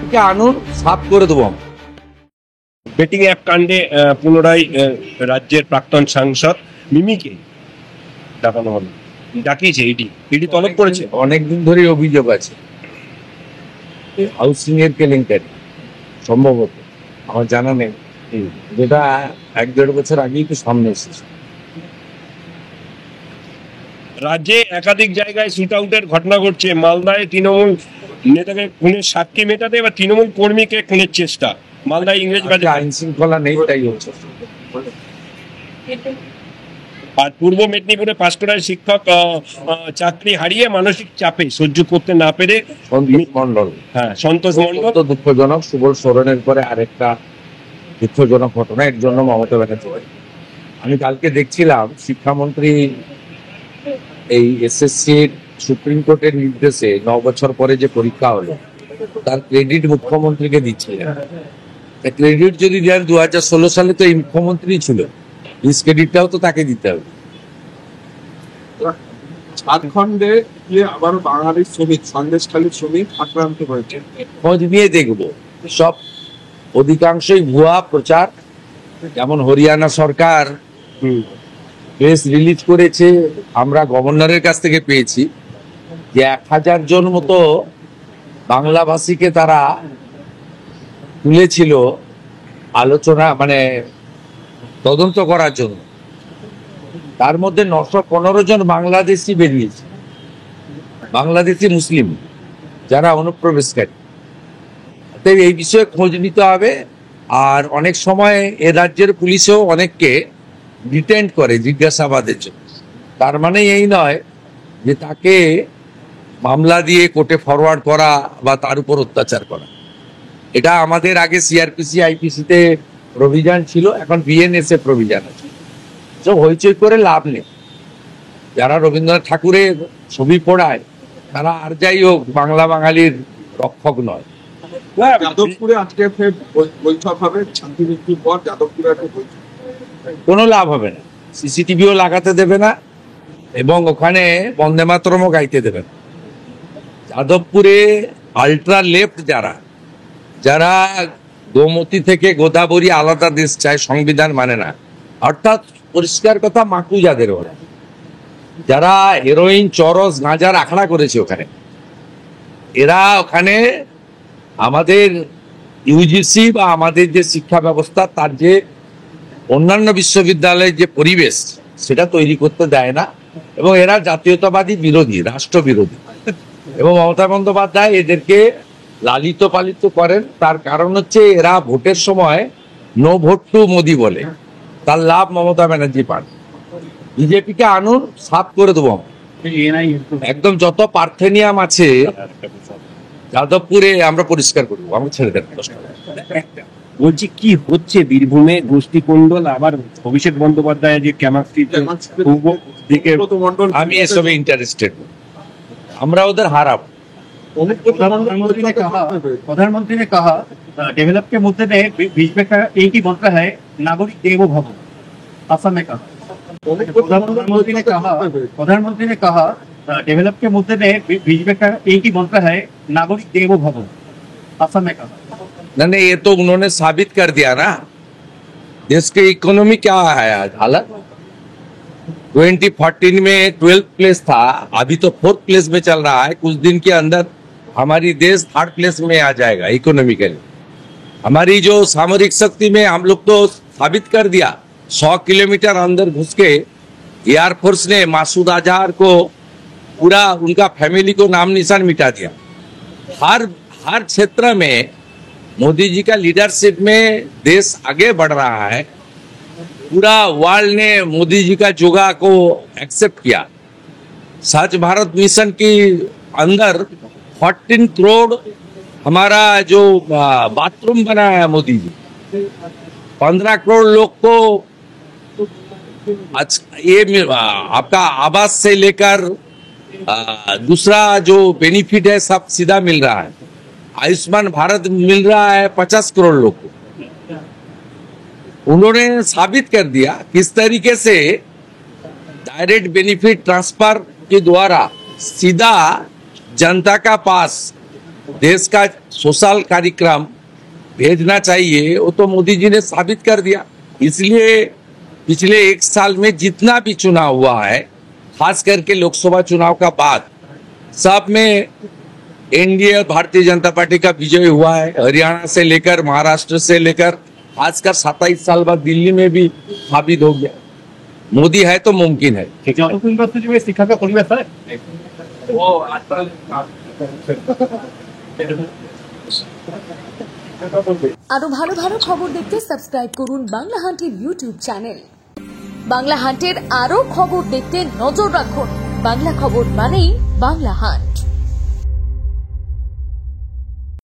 বিজেপিকে আনুন, সাফ করে দেবো। বেটিং অ্যাপ কাণ্ডে পুনরায় রাজ্যের প্রাক্তন সাংসদ মিমিকে ডাকানো হলো, ডাকিয়েছে ইডি তলব করেছে। অনেকদিন ধরে অভিযোগ আছে হাউসিং এর কেলেঙ্কারি, সম্ভবত আমার জানা নেই, যেটা 1-1.5 বছর আগেই তো সামনে এসেছে। রাজ্যে একাধিক জায়গায় শুট আউটের ঘটনা ঘটছে। মালদায় তৃণমূল নেতাকে খুনের সাক্ষী মেটাতে বা তৃণমূল কর্মীকে খুনের চেষ্টা। মালদায় ইংরেজবাজারে আইন শৃঙ্খলা নেই, তাই হচ্ছে। আর পূর্ব মেদিনীপুরে পাঁশকুড়ায় শিক্ষক চাকরি হারিয়ে মানসিক চাপে সহ্য করতে না পেরে সন্তোষ মন্ডল, সন্তোষ মন্ডল। তো দুঃখজনক। সুবল সোরেনের পরে আরেকটা দুঃখজনক ঘটনা। এর জন্য মমতা ব্যানার্জি, আমি কালকে দেখছিলাম শিক্ষামন্ত্রী এই এসএসসির সুপ্রিম কোর্টের নির্দেশে 9 বছর পরে যে পরীক্ষা হলো তার ক্রেডিট মুখ্যমন্ত্রীকে দিচ্ছিলেন। ক্রেডিট যদি দেন 2016 সালে তো এই মুখ্যমন্ত্রী ছিল, ক্রেডিটটাও তো তাকে দিতে হবে। ঝাড়খণ্ডে আবার বাঙালি শ্রমিক, সন্দেশখালী শ্রমিক আক্রান্ত হয়েছে। খোঁজ নিয়ে দেখবো, সব অধিকাংশই ভুয়া প্রচার। যেমন হরিয়ানা সরকার প্রেস রিলিজ করেছে, আমরা গভর্নরের কাছ থেকে পেয়েছি যে 1000 জন মতো বাংলাভাষীকে তারা তুলেছিল আলোচনা, মানে তদন্ত করার জন্য। তার মধ্যে 915 জন বাংলাদেশি বেরিয়েছে, বাংলাদেশি মুসলিম যারা অনুপ্রবেশকারী। তাই এই বিষয়ে খোঁজ নিতে হবে। আর অনেক সময় এ রাজ্যের পুলিশও অনেককে ডিটেন্ড করে জিজ্ঞাসাবাদের জন্য। তার মানে এই নয় যে তাকে মামলা দিয়ে কোর্টে ফরওয়ার্ড করা বা তার উপর অত্যাচার করা। এটা আমাদের আগে সিআরপিসি আইপিসিতে প্রভিশন ছিল, এখন বিএনএসএ প্রভিশন আছে। তো হইচই করে লাভ নেই। যারা রবীন্দ্রনাথ ঠাকুরের ছবি পড়ায় তারা আর যাই হোক বাংলা বাঙালির রক্ষক নয়। যাদবপুরে আজকে ফের বৈঠক হবে, শান্তি মৃত্যুর পর যাদবপুরে একটা বৈঠক। কোনো লাভ হবে না, সিসিটিভিও লাগাতে দেবে না এবং ওখানে বন্দে মাতরমও গাইতে দেবে না। যাদবপুরে আল্ট্রা লেফট যারা যারা গোমতী থেকে গোদাবরী আলাদা দেশ চায়, সংবিধান মানে না, অর্থাৎ পরিষ্কার কথা মাকু যাদের, ওরা যারা হেরোইন, চরস, গাঁজার আখড়া করেছে ওখানে, এরা ওখানে আমাদের ইউজিসি বা আমাদের যে শিক্ষা ব্যবস্থা তার যে অন্যান্য বিশ্ববিদ্যালয়ের যে পরিবেশ সেটা তৈরি করতে দেয় না। এবং এরা জাতীয়তাবাদী বিরোধী, রাষ্ট্রবিরোধী। এবং মমতা বন্দ্যোপাধ্যায় এদেরকে লালিত পালিত করেন। তার কারণ হচ্ছে এরা ভোটের সময় নো ভোট টু মোদি বলে, তার লাভ মমতা ব্যানার্জি পান। বিজেপিকে আনুন, সাফ করে দেবো একদম। যত পার্থেনিয়াম আছে যাদবপুরে আমরা পরিষ্কার করবো, আমরা ছেড়ে দেন। বলছি কি হচ্ছে বীরভূমে গোষ্ঠী কুণ্ডল, আবার অভিষেক বন্দ্যোপাধ্যায় যে আমি এসবে ইন্টারেস্টেড, আমরা ওদের হারাবো। प्रधानमंत्री ने कहा डेवलप के मुद्दे में बीच में एक ही मंत्र है, नागरिक देवो भव। असम में कहा प्रधानमंत्री ने कहा डेवलप के मुद्दे में बीच में एक ही मंत्र है, नागरिक देवो भव। असम में कहा नहीं, ये तो उन्होंने साबित कर दिया ना। देश की इकोनॉमी क्या है आज हालत। 2014 में 12th प्लेस था, अभी तो 4th प्लेस में चल रहा है। कुछ दिन के अंदर हमारी देश 3rd प्लेस में आ जाएगा इकोनॉमिकली। हमारी जो सामरिक शक्ति में हम लोग तो साबित कर दिया। 100 किलोमीटर अंदर घुस के एयरफोर्स ने मासूद अजहर को, पूरा उनका फैमिली को नाम निशान मिटा दिया। हर क्षेत्र में मोदी जी का लीडरशिप में देश आगे बढ़ रहा है। पूरा वर्ल्ड ने मोदी जी का योगा को एक्सेप्ट किया। स्वच्छ भारत मिशन की अंदर 14 करोड़ हमारा जो बाथरूम बनाया है मोदी जी, 15 करोड़ लोग को ये आपका आवास से लेकर दूसरा जो बेनिफिट है सब सीधा मिल रहा है। आयुष्मान भारत मिल रहा है 50 करोड़ लोग को। उन्होंने साबित कर दिया किस तरीके से डायरेक्ट बेनिफिट ट्रांसफर के द्वारा सीधा जनता का पास देश का सोशल कार्यक्रम भेजना चाहिए, वो तो मोदी जी ने साबित कर दिया। इसलिए पिछले 1 साल में जितना भी चुनाव हुआ है, खास करके लोकसभा चुनाव का बाद, सब में एनडीए और भारतीय जनता पार्टी का विजय हुआ है। हरियाणा से लेकर महाराष्ट्र से लेकर आजकल 27 साल बाद दिल्ली में भी साबित हो गया, मोदी है तो मुमकिन है। যতক্ষণ ইউনিভার্সিটি শিক্ষাকে পরিবেশ হয় वो आजकल আরো ভালো ভালো খবর দেখতে সাবস্ক্রাইব করুন বাংলা হান্টের ইউটিউব চ্যানেল। বাংলা হান্টের আরো খবর দেখতে নজর রাখুন। বাংলা খবর মানেই বাংলা হান্ট।